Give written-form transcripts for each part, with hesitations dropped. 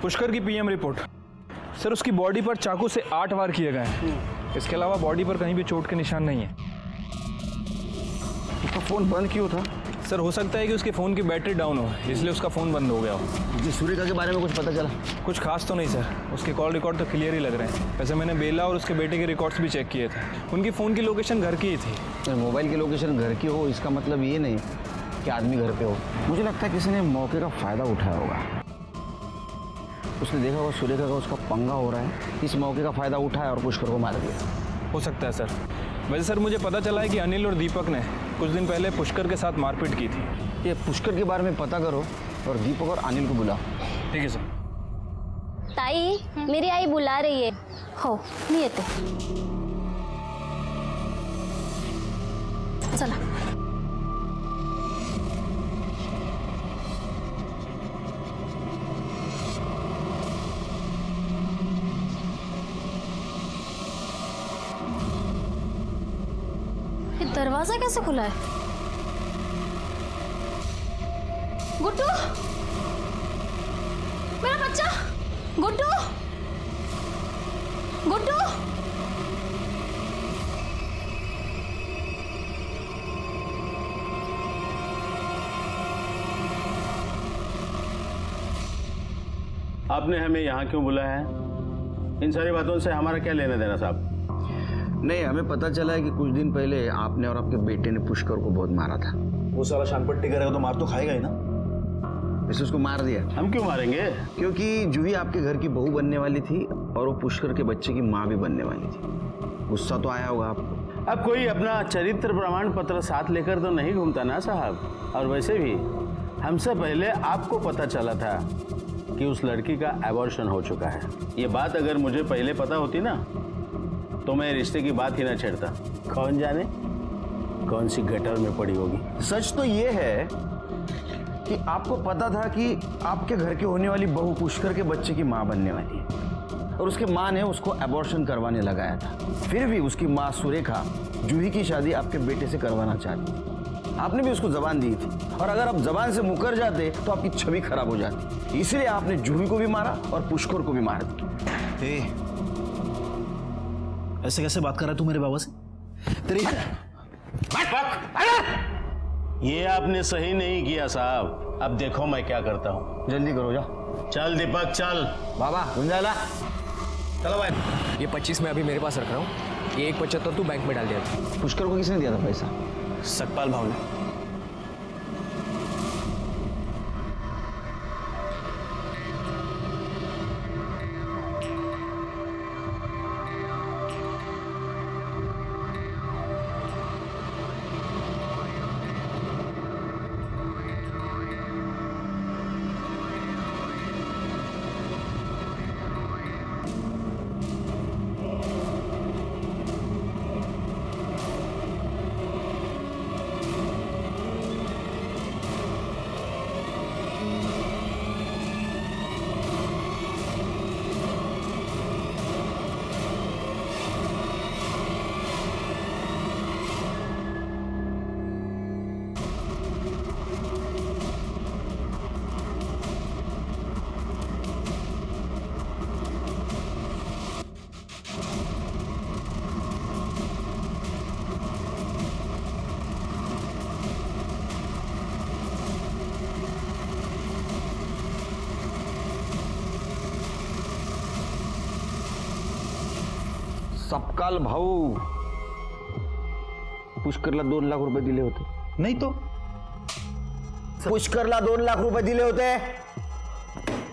पुष्कर की PM report. Sir उसकी body पर चाकू से 8 वार किए गए हैं। इसके अलावा बॉडी पर कहीं भी चोट के निशान नहीं है। उसका फोन बंद क्यों था? सर हो सकता है कि उसके फ़ोन की बैटरी डाउन हो, इसलिए उसका फ़ोन बंद हो गया हो। जी सुरेखा के बारे में कुछ पता चला? कुछ खास तो नहीं सर, उसके कॉल रिकॉर्ड तो क्लियर ही लग रहे हैं। वैसे मैंने बेला और उसके बेटे के रिकॉर्ड्स भी चेक किए थे, उनकी फ़ोन की लोकेशन घर की ही थी। मोबाइल की लोकेशन घर की हो इसका मतलब ये नहीं कि आदमी घर पे हो। मुझे लगता है किसी ने मौके का फ़ायदा उठाया होगा। उसने देखा होगा सुरेखा का उसका पंगा हो रहा है, इस मौके का फ़ायदा उठाया और पुष्कर को मार दिया। हो सकता है सर। वैसे सर मुझे पता चला है कि अनिल और दीपक ने कुछ दिन पहले पुष्कर के साथ मारपीट की थी। ये पुष्कर के बारे में पता करो और दीपक और अनिल को बुलाओ। ठीक है सर। ताई मेरी आई बुला रही है। हो मी येते। चला ये दरवाजा कैसे खुला है? गुड्डू, मेरा बच्चा गुड्डू, गुड्डू। आपने हमें यहाँ क्यों बुलाया है? इन सारी बातों से हमारा क्या लेना देना साहब? नहीं, हमें पता चला है कि कुछ दिन पहले आपने और आपके बेटे ने पुष्कर को बहुत मारा था। वो साला शानपट्टी करेगा तो मार तो खाएगा ही ना। वैसे उसको मार दिया। हम क्यों मारेंगे? क्योंकि जूही आपके घर की बहू बनने वाली थी और वो पुष्कर के बच्चे की माँ भी बनने वाली थी। गुस्सा तो आया होगा आपको। अब कोई अपना चरित्र प्रमाण पत्र साथ लेकर तो नहीं घूमता ना साहब। और वैसे भी हमसे पहले आपको पता चला था कि उस लड़की का एबॉर्शन हो चुका है। ये बात अगर मुझे पहले पता होती ना तो मैं रिश्ते की बात ही ना छेड़ता। कौन जाने कौन सी गटर में पड़ी होगी। सच तो ये है कि आपको पता था कि आपके घर की होने वाली बहू पुष्कर के बच्चे की माँ बनने वाली है और उसके माँ ने उसको एबॉर्शन करवाने लगाया था। फिर भी उसकी माँ सुरेखा जूही की शादी आपके बेटे से करवाना चाहती थी। आपने भी उसको जबान दी थी और अगर आप जबान से मुकर जाते तो आपकी छवि खराब हो जाती। इसलिए आपने जूही को भी मारा और पुष्कर को भी मार दिया। ऐसे कैसे बात कर रहा है तू मेरे बाबा से? तेरी ये आपने सही नहीं किया साहब। अब देखो मैं क्या करता हूँ। जल्दी करो, जाओ। चल दीपक चल। बाबा गुंजाला चलो भाई। ये 25 मैं अभी मेरे पास रख रहा हूँ, ये 175 तू बैंक में डाल दिया। पुष्कर को किसने दिया था पैसा? सतपाल भाव ने। सपकाल भाऊ पुष्करला 2 लाख रुपए दिले होते। नहीं तो पुष्करला 2 लाख रुपए दिले होते।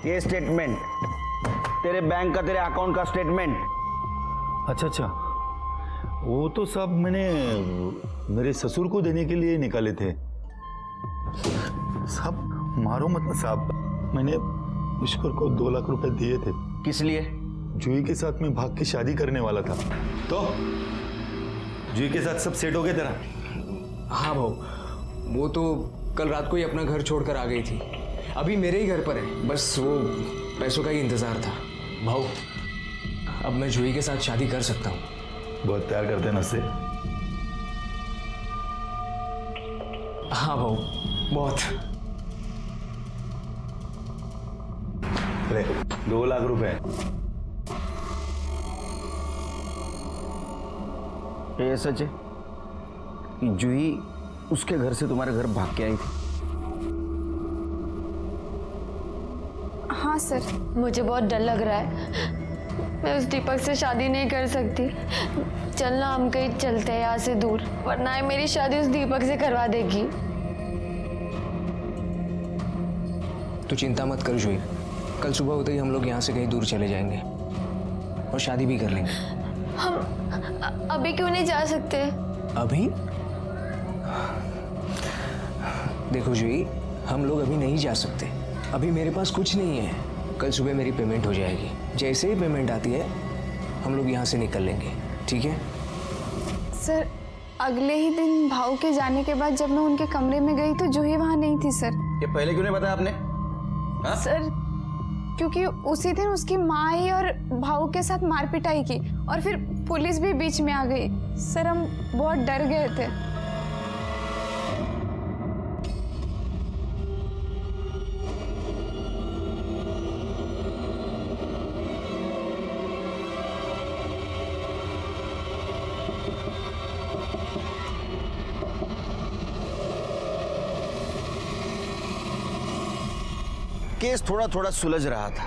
ये स्टेटमेंट तेरे बैंक का, तेरे अकाउंट का स्टेटमेंट। अच्छा अच्छा, वो तो सब मैंने मेरे ससुर को देने के लिए निकाले थे। साहब मारो मत साहब, मैंने पुष्कर को 2 लाख रुपए दिए थे। किस लिए? जूही के साथ मैं भाग के शादी करने वाला था। तो जूही के साथ सब सेट हो गया तेरा? हाँ भाऊ, वो तो कल रात को ही अपना घर छोड़कर आ गई थी। अभी मेरे ही घर पर है, बस वो पैसों का ही इंतजार था। भाऊ अब मैं जूही के साथ शादी कर सकता हूँ। बहुत प्यार करते हैं ना उससे? हाँ भाऊ, बहुत। ले 2 लाख रुपए। ये सच है कि जूही उसके घर से तुम्हारे घर भाग के आई थी? हाँ सर। मुझे बहुत डर लग रहा है, मैं उस दीपक से शादी नहीं कर सकती। चलना हम कहीं चलते हैं यहाँ से दूर, वरना ये मेरी शादी उस दीपक से करवा देगी। तू चिंता मत कर जूही, कल सुबह होते ही हम लोग यहाँ से कहीं दूर चले जाएंगे और शादी भी कर लेंगे। हम अभी क्यों नहीं जा सकते? अभी? देखो जूही, हम लोग अभी नहीं जा सकते, अभी मेरे पास कुछ नहीं है। कल सुबह मेरी पेमेंट हो जाएगी, जैसे ही पेमेंट आती है हम लोग यहाँ से निकल लेंगे, ठीक है? सर, अगले ही दिन भाऊ के जाने के बाद जब मैं उनके कमरे में गई तो जूही वहाँ नहीं थी सर। ये पहले क्यों नहीं बताया आपने? हाँ? सर, क्योंकि उसी दिन उसकी माँ आई और भाऊ के साथ मारपिटाई की और फिर पुलिस भी बीच में आ गई। सर, हम बहुत डर गए थे। केस थोड़ा थोड़ा सुलझ रहा था,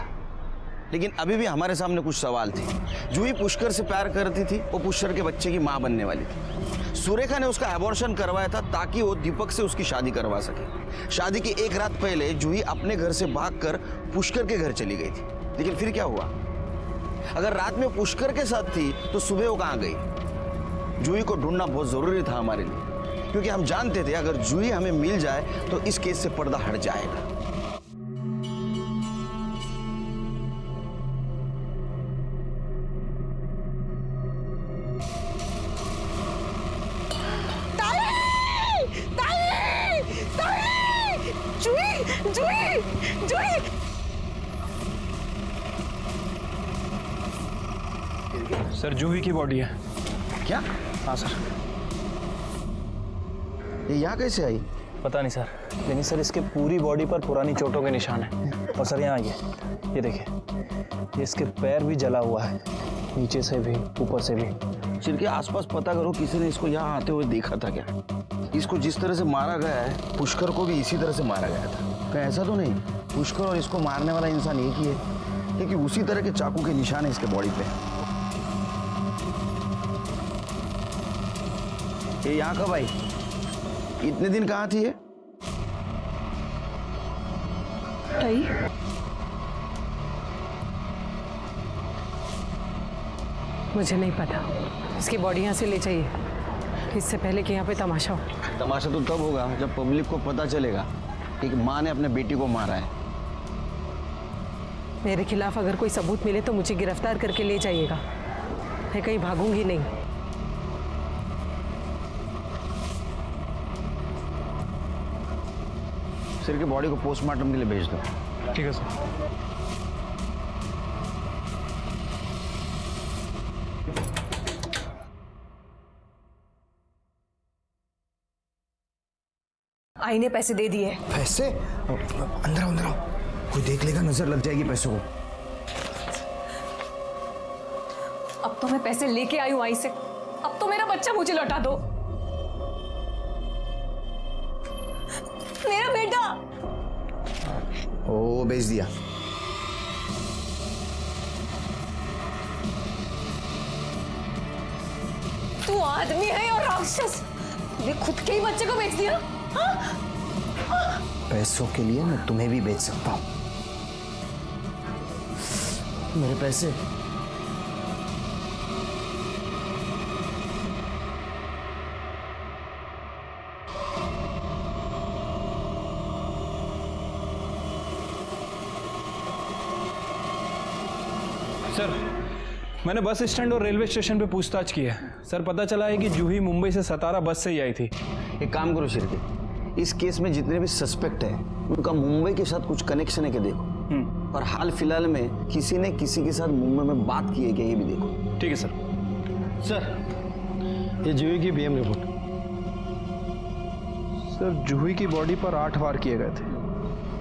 लेकिन अभी भी हमारे सामने कुछ सवाल थे। जूही पुष्कर से प्यार करती थी, वो पुष्कर के बच्चे की मां बनने वाली थी। सुरेखा ने उसका एबॉर्शन करवाया था ताकि वो दीपक से उसकी शादी करवा सके। शादी की एक रात पहले जूही अपने घर से भागकर पुष्कर के घर चली गई थी, लेकिन फिर क्या हुआ? अगर रात में पुष्कर के साथ थी तो सुबह वो कहाँ गई? जूही को ढूंढना बहुत जरूरी था हमारे लिए, क्योंकि हम जानते थे अगर जूही हमें मिल जाए तो इस केस से पर्दा हट जाएगा। सर, जूही की बॉडी है। क्या? हाँ सर। ये यहाँ कैसे आई? पता नहीं सर, लेकिन सर इसके पूरी बॉडी पर पुरानी चोटों के निशान हैं। और सर यहाँ ये देखिए, ये इसके पैर भी जला हुआ है, नीचे से भी ऊपर से भी। सिर के आसपास पता करो, किसी ने इसको यहाँ आते हुए देखा था क्या? इसको जिस तरह से मारा गया है, पुष्कर को भी इसी तरह से मारा गया था। कहीं ऐसा तो नहीं पुष्कर और इसको मारने वाला इंसान एक ही है, क्योंकि उसी तरह के चाकू के निशान है इसके बॉडी पे। ये यहाँ कब आई? इतने दिन कहाँ थी ये? मुझे नहीं पता, इसकी बॉडी यहाँ से ले जाइए, इससे पहले कि यहाँ पे तमाशा हो। तमाशा तो तब होगा जब पब्लिक को पता चलेगा कि एक माँ ने अपने बेटी को मारा है। मेरे खिलाफ अगर कोई सबूत मिले तो मुझे गिरफ्तार करके ले जाइएगा, मैं कहीं भागूंगी नहीं। सिर की बॉडी को पोस्टमार्टम के लिए भेज दो। ठीक है सर। आई ने पैसे दे दिए। पैसे? अंदर आओ, अंदर आओ, कोई देख लेगा, नजर लग जाएगी पैसों को। अब तो मैं पैसे लेके आई हूं आई से, अब तो मेरा बच्चा मुझे लौटा दो। मेरा बेटा। ओ, बेच दिया। तू आदमी है और राक्षस, ये खुद के ही बच्चे को बेच दिया। पैसों के लिए मैं तुम्हें भी बेच सकता हूं। मेरे पैसे। सर, मैंने बस स्टैंड और रेलवे स्टेशन पे पूछताछ की है। सर, पता चला है कि जूही मुंबई से सतारा बस से ही आई थी। एक काम करो शिरके, इस केस में जितने भी सस्पेक्ट हैं उनका मुंबई के साथ कुछ कनेक्शन है क्या देखो, और हाल फिलहाल में किसी ने किसी के साथ मुंबई में बात की है क्या ये भी देखो। ठीक है सर। सर, ये जूही की बीएम रिपोर्ट। सर, जूही की बॉडी पर 8 वार किए गए थे।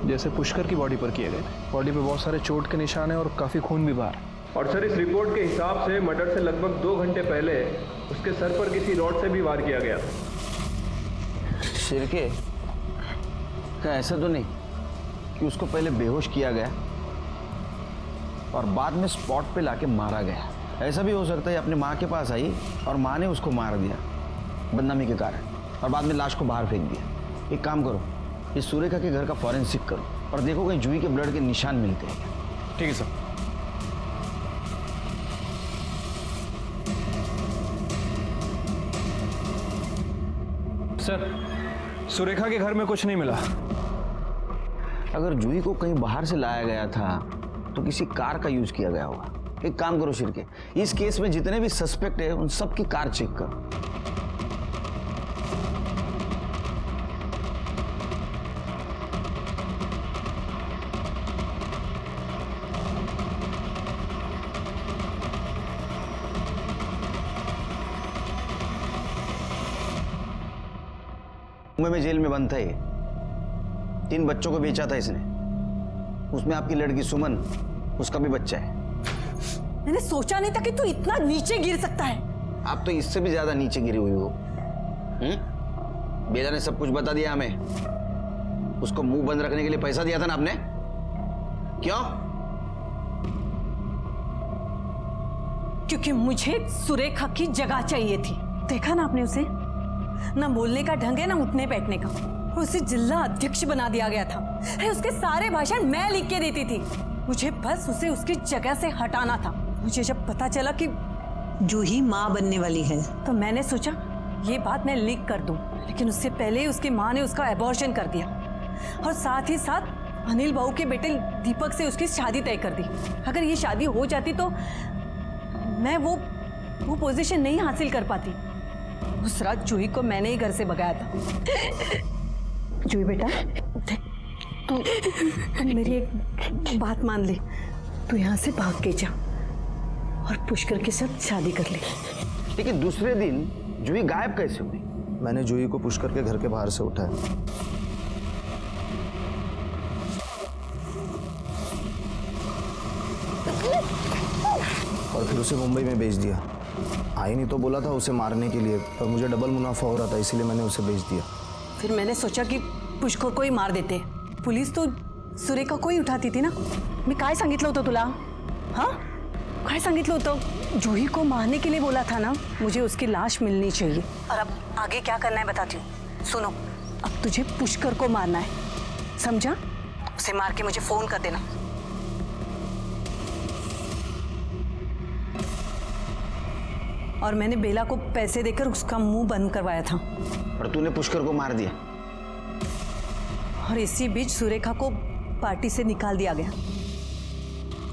जैसे पुष्कर की बॉडी पर किए गए थे। बॉडी पे बहुत सारे चोट के निशान हैं और काफ़ी खून भी बाहर। और सर, इस रिपोर्ट के हिसाब से मर्डर से लगभग 2 घंटे पहले उसके सर पर किसी रॉड से भी वार किया गया था। शिरके, क्या ऐसा तो नहीं कि उसको पहले बेहोश किया गया और बाद में स्पॉट पे लाके मारा गया? ऐसा भी हो सकता है अपनी माँ के पास आई और माँ ने उसको मार दिया बदनामी के कारण और बाद में लाश को बाहर फेंक दिया। एक काम करो, इस सुरेखा के घर का फॉरेंसिक करो और देखो कहीं जूही के ब्लड के निशान मिलते हैं क्या। ठीक है सर। सर, सुरेखा के घर में कुछ नहीं मिला। अगर जूही को कहीं बाहर से लाया गया था तो किसी कार का यूज किया गया होगा। एक काम करो शिरके, इस केस में जितने भी सस्पेक्ट है उन सबकी कार चेक करो। में जेल में बंद था ये। 3 बच्चों को बेचा था इसने, उसमें आपकी लड़की सुमन, उसका भी बच्चा है। मैंने सोचा नहीं था कि तू इतना नीचे गिर सकता है। आप तो इससे भी ज्यादा नीचे गिरी हुई हो। बेला ने सब कुछ बता दिया हमें। उसको मुंह बंद रखने के लिए पैसा दिया था ना आपने? क्यों? क्योंकि मुझे सुरेखा की जगह चाहिए थी। देखा ना आपने उसे, ना बोलने का ढंग है ना उठने बैठने का। उसे जिला अध्यक्ष बना दिया गया था। उसके सारे भाषण मैं लिख के देती थी। मुझे बस उसे उसकी जगह से हटाना था। मुझे जब पता चला कि जूही माँ बनने वाली है तो मैंने सोचा ये बात मैं लीक कर दूं, लेकिन उससे पहले ही उसकी माँ ने उसका एबॉर्शन कर दिया और साथ ही साथ अनिल बाबू के बेटे दीपक से उसकी शादी तय कर दी। अगर ये शादी हो जाती तो मैं वो पोजीशन नहीं हासिल कर पाती। उस रात जूही को मैंने ही घर से भगाया था। जूही बेटा, तू मेरी एक बात मान ले। तू यहाँ से भाग के जा और पुष्कर के साथ शादी कर ले। लेकिन दूसरे दिन जूही गायब कैसे हुई? मैंने जूही को पुष्कर के घर के बाहर से उठाया और फिर उसे मुंबई में भेज दिया। आई नहीं तो बोला था उसे मारने के लिए, पर मुझे डबल मुनाफा हो रहा था, इसीलिए मैंने उसे भेज दिया। फिर मैंने सोचा कि पुष्कर को ही मार देते। पुलिस तो सुरेखा को ही उठाती थी ना। मी काय सांगितलं होतं तुला? हाँ, काय सांगितलं होतं? जूही को मारने के लिए बोला था ना। मुझे उसकी लाश मिलनी चाहिए। और अब आगे क्या करना है बताती हूँ। सुनो, अब तुझे पुष्कर को मारना है, समझा? उसे मार के मुझे फोन कर देना। और मैंने बेला को पैसे देकर उसका मुंह बंद करवाया था। और तूने पुष्कर को मार दिया। और इसी बीच सुरेखा को पार्टी से निकाल दिया गया।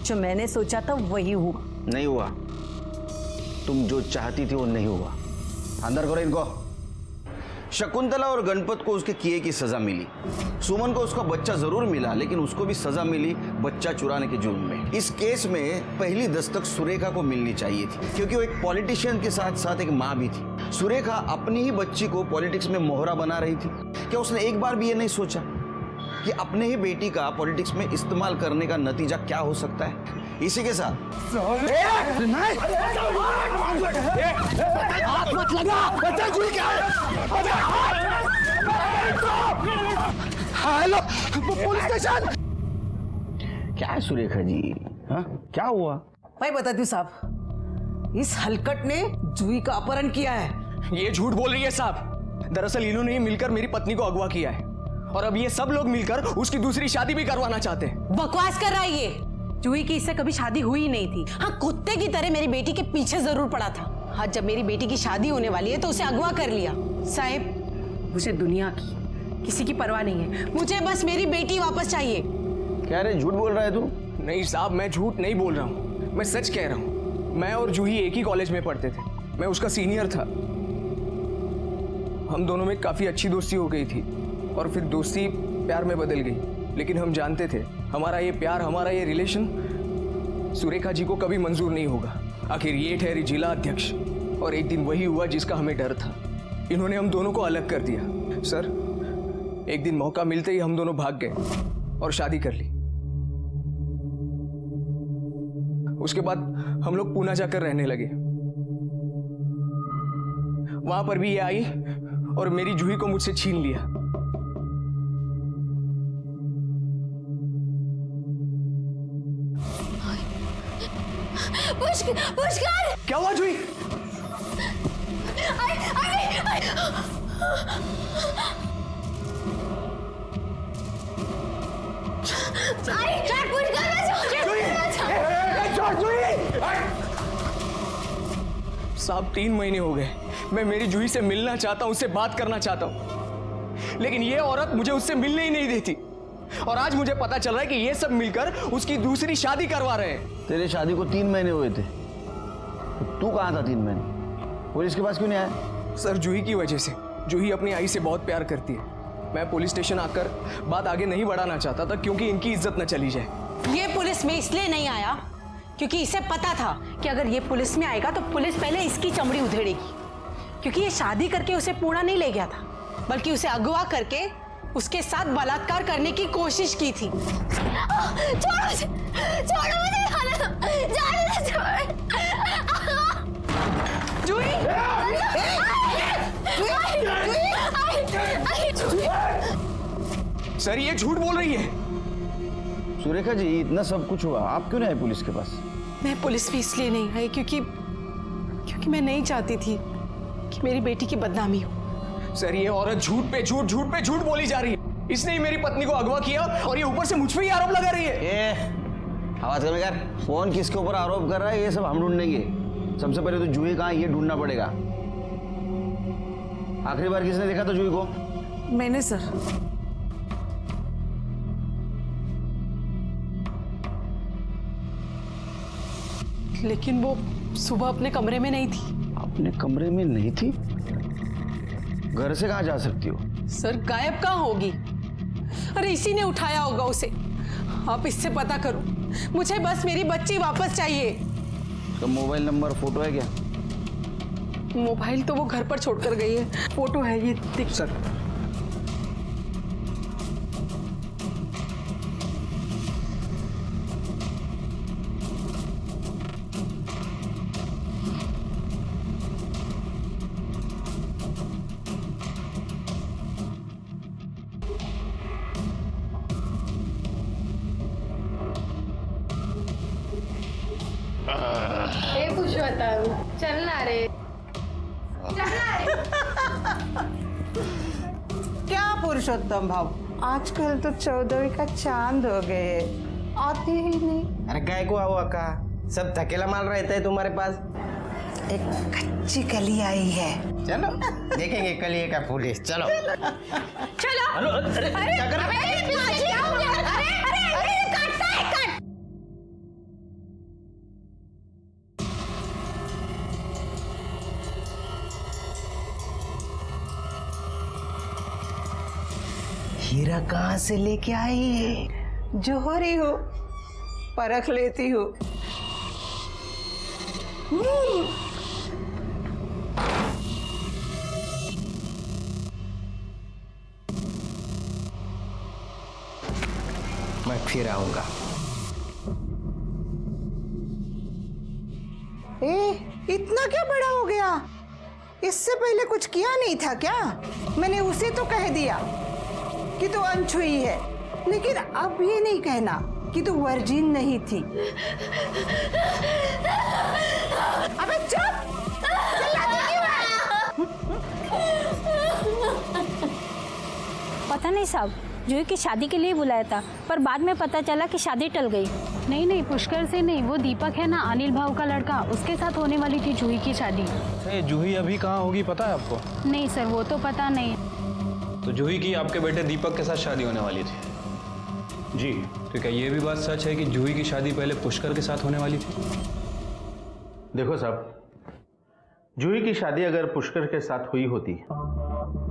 जो मैंने सोचा था वही हुआ। नहीं हुआ। तुम जो चाहती थी वो नहीं हुआ। अंदर करो इनको। शकुंतला और गणपत को उसके किए की सजा मिली। सुमन को उसका बच्चा जरूर मिला, लेकिन उसको भी सजा मिली बच्चा चुराने के जुर्म में। इस केस में पहली दस्तक सुरेखा को मिलनी चाहिए थी, क्योंकि वो एक पॉलिटिशियन के साथ साथ एक माँ भी थी। सुरेखा अपनी ही बच्ची को पॉलिटिक्स में मोहरा बना रही थी। क्या उसने एक बार भी ये नहीं सोचा कि अपने ही बेटी का पॉलिटिक्स में इस्तेमाल करने का नतीजा क्या हो सकता है? इसी के साथ हेलो पुलिस स्टेशन। क्या है सुरेखा जी? हाँ, क्या हुआ? मैं बताती हूँ साहब, इस हलकट ने जूही का अपहरण किया है। ये झूठ बोल रही है साहब। दरअसल इन्होंने ही मिलकर मेरी पत्नी को अगवा किया है और अब ये सब लोग मिलकर उसकी दूसरी शादी भी करवाना चाहते हैं। बकवास कर रहा है ये। जूही की इससे कभी शादी हुई नहीं थी। हाँ, कुत्ते की तरह मेरी बेटी के पीछे जरूर पड़ा था। हाँ, जब मेरी बेटी की शादी होने वाली है तो उसे अगवा कर लिया। साहब, मुझे दुनिया की किसी की परवाह नहीं है। मुझे बस मेरी बेटी वापस चाहिए। क्या रे, झूठ बोल रहा है तू? नहीं साहब, मैं झूठ नहीं बोल रहा हूँ, मैं सच कह रहा हूँ। मैं और जूही एक ही कॉलेज में पढ़ते थे। मैं उसका सीनियर था। हम दोनों में काफी अच्छी दोस्ती हो गई थी और फिर दोस्ती प्यार में बदल गई। लेकिन हम जानते थे हमारा ये प्यार, हमारा ये रिलेशन सुरेखा जी को कभी मंजूर नहीं होगा। आखिर ये ठहरी जिला अध्यक्ष और एक दिन वही हुआ जिसका हमें डर था। इन्होंने हम दोनों को अलग कर दिया। सर, एक दिन मौका मिलते ही हम दोनों भाग गए। और शादी कर ली। उसके बाद हम लोग पूना जाकर रहने लगे। वहां पर भी ये आई और मेरी जूही को मुझसे छीन लिया। पुष्कर! क्या हुआ जूही? साहब 3 महीने हो गए, मैं मेरी जूही से मिलना चाहता हूं, उससे बात करना चाहता हूं, लेकिन ये औरत मुझे उससे मिलने ही नहीं देती। और आज मुझे पता चल रहा है कि ये सब मिलकर उसकी दूसरी शादी करवा रहे हैं। तेरे शादी को 3 महीने हुए थे, तू कहाँ था 3 महीने? पुलिस के पास क्यों नहीं आया? सर जूही की वजह से। जूही अपनी आई से बहुत प्यार करती है। मैं पुलिस स्टेशन आकर बात आगे नहीं बढ़ाना चाहता था क्योंकि इनकी इज्जत न चली जाए। ये पुलिस में इसलिए नहीं आया क्योंकि इसे पता था कि अगर ये पुलिस में आएगा तो पुलिस पहले इसकी चमड़ी उधेड़ेगी, क्योंकि ये शादी करके उसे पूना नहीं ले गया था, बल्कि उसे अगवा करके उसके साथ बलात्कार करने की कोशिश की थी। छोड़ो मुझे, जाने दो। जूही! सर ये झूठ बोल रही है। सुरेखा जी, इतना सब कुछ हुआ, आप क्यों नहीं आए पुलिस के पास? मैं पुलिस में इसलिए नहीं आई क्योंकि मैं नहीं चाहती थी कि मेरी बेटी की बदनामी हो। सर ये औरत झूठ पे झूठ बोली जा रही है। इसने ही मेरी पत्नी को अगवा किया और ये ऊपर से मुझ पे ही आरोप लगा रही है। आवाज कम कर। कौन किसके ऊपर आरोप कर रहा है ये सब हम ढूंढेंगे। सबसे पहले तो जूही कहाँ, ये ढूंढना पड़ेगा। आखिरी बार किसने देखा था जूही को? मैंने सर। लेकिन वो सुबह अपने कमरे में नहीं थी। अपने कमरे में नहीं थी? घर से कहाँ जा सकती हो? सर गायब कहाँ होगी? अरे इसी ने उठाया होगा उसे। आप इससे पता करो, मुझे बस मेरी बच्ची वापस चाहिए। तो मोबाइल नंबर, फोटो है क्या? मोबाइल तो वो घर पर छोड़कर गई है, फोटो है ये दिख। सर चलना रे। क्या पुरुषोत्तम भाव, आजकल तो 14वीं का चांद हो गए, आते ही नहीं। अरे काय को आओ अक्का, सब थकेला माल रहता है तुम्हारे पास। एक कच्ची कली आई है, चलो देखेंगे कलिए का पुलिस। चलो चलो। अरे क्या कर रहे हीरा कहाँ से लेके आई है? जोहरी हो, परख लेती हो। मैं फिर आऊंगा। इतना क्या बड़ा हो गया? इससे पहले कुछ किया नहीं था क्या? मैंने उसे तो कह दिया कि तू अनछुई है, लेकिन अब ये नहीं कहना कि तू वर्जिन नहीं थी। अबे चुप! चिल्लाती क्यों है? पता नहीं साहब, जूही की शादी के लिए बुलाया था, पर बाद में पता चला कि शादी टल गई। नहीं पुष्कर से नहीं, वो दीपक है ना, अनिल भाव का लड़का, उसके साथ होने वाली थी जूही की शादी। जूही अभी कहाँ होगी पता है आपको? नहीं सर, वो तो पता नहीं। तो जूही की आपके बेटे दीपक के साथ शादी होने वाली थी जी। तो क्या ये भी बात सच है कि जूही की शादी पहले पुष्कर के साथ होने वाली थी? देखो साहब, जूही की शादी अगर पुष्कर के साथ हुई होती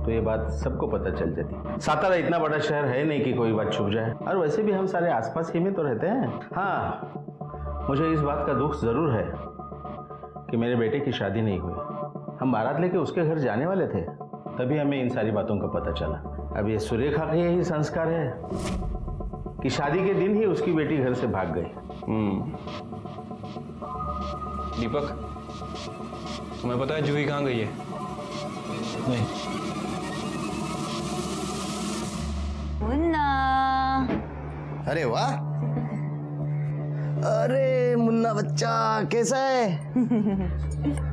तो ये बात सबको पता चल जाती। सातारा इतना बड़ा शहर है नहीं कि कोई बात छुप जाए, और वैसे भी हम सारे आसपास ही में तो रहते हैं। हाँ, मुझे इस बात का दुख जरूर है कि मेरे बेटे की शादी नहीं हुई। हम बारात लेके उसके घर जाने वाले थे, तभी हमें इन सारी बातों का पता चला। अब ये सुरेखा का यही संस्कार है कि शादी के दिन ही उसकी बेटी घर से भाग गई। दीपक, तुम्हें पता है जूही कहाँ गई है? नहीं। मुन्ना। अरे वाह, अरे मुन्ना बच्चा कैसा है?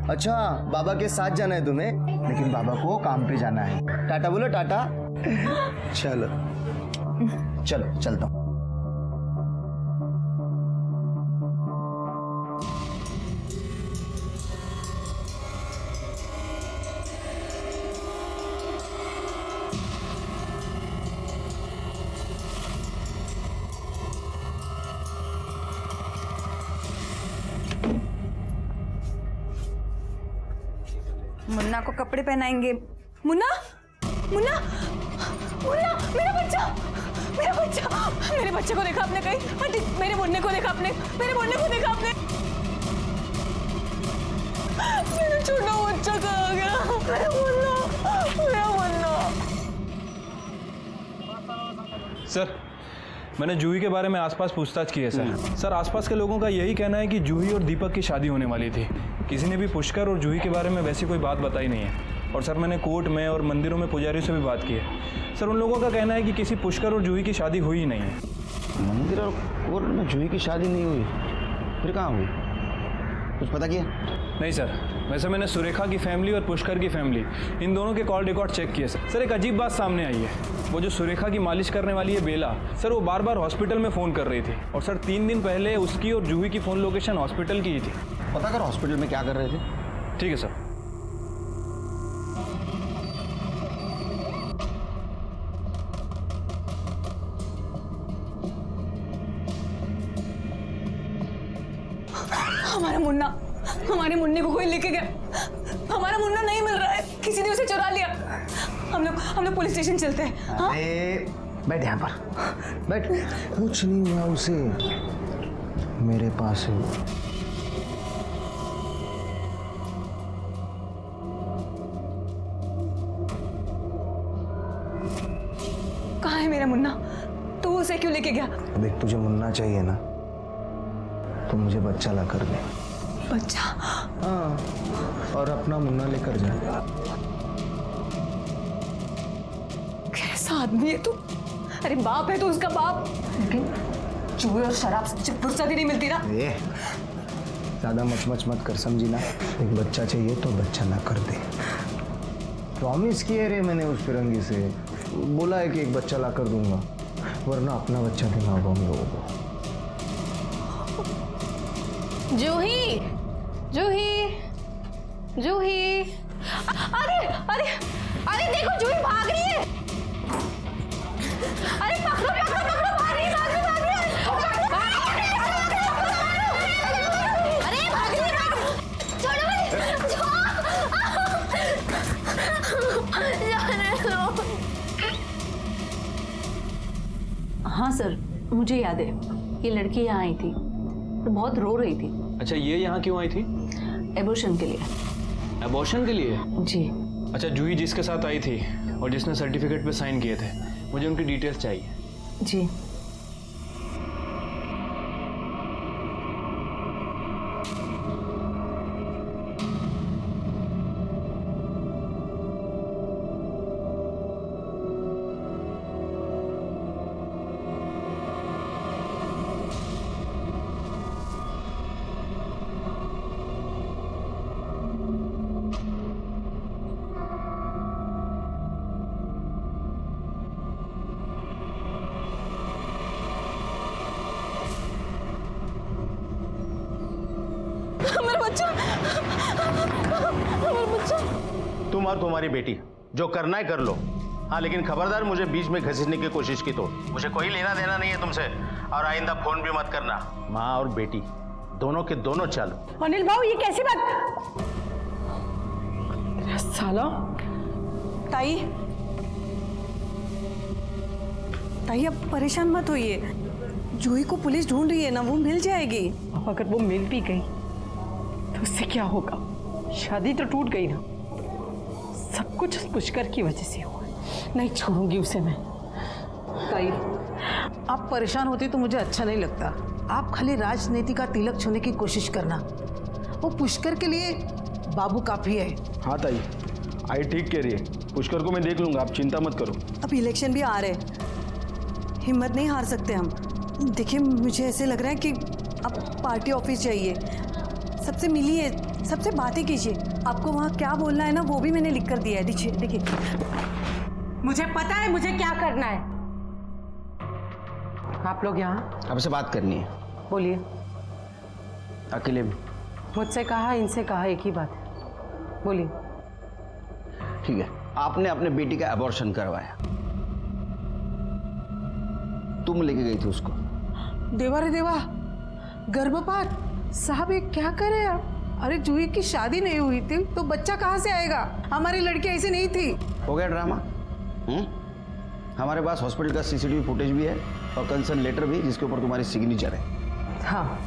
अच्छा, बाबा के साथ जाना है तुम्हें, लेकिन बाबा को काम पे जाना है। टाटा बोलो, टाटा। चलो चलो, चलता हूँ। मुन्ना को कपड़े पहनाएंगे। मुन्ना, मुन्ना, मुन्ना, मेरा बच्चा, मेरा बच्चा, मेरे बच्चे को देखा आपने कहीं? आंटी, मेरे मुन्ने को देखा आपने? मेरे मुन्ने को देखा आपने? मेरा छोटा बच्चा कहाँ गया? मेरा मुन्ना, मेरा मुन्ना। सर, मैंने जूही के बारे में आसपास पूछताछ की है सर। सर, आसपास के लोगों का यही कहना है कि जूही और दीपक की शादी होने वाली थी। किसी ने भी पुष्कर और जूही के बारे में वैसी कोई बात बताई नहीं है। और सर, मैंने कोर्ट में और मंदिरों में पुजारियों से भी बात की है। सर, उन लोगों का कहना है कि किसी पुष्कर और जूही की शादी हुई ही नहीं है। मंदिर और कोर्ट में जूही की शादी नहीं हुई, फिर कहाँ हुई? कुछ पता किया? नहीं सर, वैसे मैंने सुरेखा की फैमिली और पुष्कर की फैमिली, इन दोनों के कॉल रिकॉर्ड चेक किए सर। सर, एक अजीब बात सामने आई है। वो जो सुरेखा की मालिश करने वाली है बेला, सर, वो बार बार हॉस्पिटल में फ़ोन कर रही थी। और सर, 3 दिन पहले उसकी और जूही की फ़ोन लोकेशन हॉस्पिटल की ही थी। पता कर हॉस्पिटल में क्या कर रहे थे। ठीक है सर। हमारा मुन्ना, हमारे मुन्ने को कोई लेके गया। हमारा मुन्ना नहीं मिल रहा है, किसी ने उसे चुरा लिया। हम लोग पुलिस स्टेशन चलते हैं। हाँ? बैठ यहाँ पर, बैठ। कुछ नहीं हुआ उसे, मेरे पास है वो। कहाँ है मेरा मुन्ना? तू उसे क्यों लेके गया? देख, तुझे मुन्ना चाहिए ना, तो मुझे बच्चा ला कर दे। बच्चा? हाँ, और अपना मुन्ना लेकर जा। कैसा आदमी है तू? अरे बाप है तो उसका बाप, लेकिन जुए और शराब से फुर्सत ही नहीं मिलती ना। ज्यादा मच मत कर, समझी ना? एक बच्चा चाहिए तो बच्चा ला कर दे। प्रॉमिस किए रे मैंने उस फिरंगी से, बोला है कि एक बच्चा ला कर दूंगा, वरना अपना बच्चा देना होगा हम लोगों को। जूही, जूही, जूही, अरे अरे अरे देखो, जूही भाग रही है। अरे पकड़ो पकड़ो पकड़ो, भाग रही है, भाग रही है, भाग रही है। अरे भाग रही है, छोड़ो मुझे। हाँ सर, मुझे याद है, ये लड़की यहाँ आई थी और बहुत रो रही थी। अच्छा, ये यहाँ क्यों आई थी? एबॉर्शन के लिए। एबॉर्शन के लिए? जी। अच्छा, जूही जिसके साथ आई थी और जिसने सर्टिफिकेट पे साइन किए थे, मुझे उनकी डिटेल्स चाहिए। जी। तुम और तुम्हारी बेटी जो करना है कर लो। हाँ, लेकिन खबरदार, मुझे बीच में घसीटने की कोशिश की तो मुझे कोई लेना देना नहीं है तुमसे। और आइंदा फोन भी मत करना। माँ और बेटी दोनों के दोनों चालू। अनिल भाऊ, ये कैसी बात? साला, ताई, ताई अब परेशान मत होइए। जूही को पुलिस ढूंढ रही है ना, वो मिल जाएगी। अब अगर वो मिल भी गई तो उससे क्या होगा? शादी तो टूट गई ना। सब कुछ उस पुष्कर की वजह से हुआ। नहीं छोड़ूंगी उसे मैं। ताई, आप परेशान होती तो मुझे अच्छा नहीं लगता। आप खाली राजनीति का तिलक छूने की कोशिश करना। वो पुष्कर के लिए बाबू काफी है। हाँ ताई, आई ठीक कह रही है। पुष्कर को मैं देख लूंगा, आप चिंता मत करो। अब इलेक्शन भी आ रहे हैं, हिम्मत नहीं हार सकते हम। देखिए मुझे ऐसे लग रहा है कि अब पार्टी ऑफिस जाइए, सबसे मिलिए, सबसे बातें कीजिए। आपको वहाँ क्या बोलना है ना वो भी मैंने लिख कर दिया है। देखिए देखिए, मुझे पता है मुझे क्या करना है। आप लोग यहाँ आपसे बात करनी है, बोलिए। अकेले में। मुझसे कहा, इनसे कहा, एक ही बात है, बोलिए। ठीक है, आपने अपने बेटी का अबॉर्शन करवाया, तुम लेके गई थी उसको। देवा रे देवा, गर्भपात! साहब ये क्या करे आप? अरे जूही की शादी नहीं हुई थी तो बच्चा कहाँ से आएगा? हमारी लड़की ऐसी नहीं थी। हो गया ड्रामा। हमारे पास हॉस्पिटल का सीसीटीवी फुटेज भी है और कंसर्न लेटर भी, जिसके ऊपर तुम्हारी सिग्नेचर है। हाँ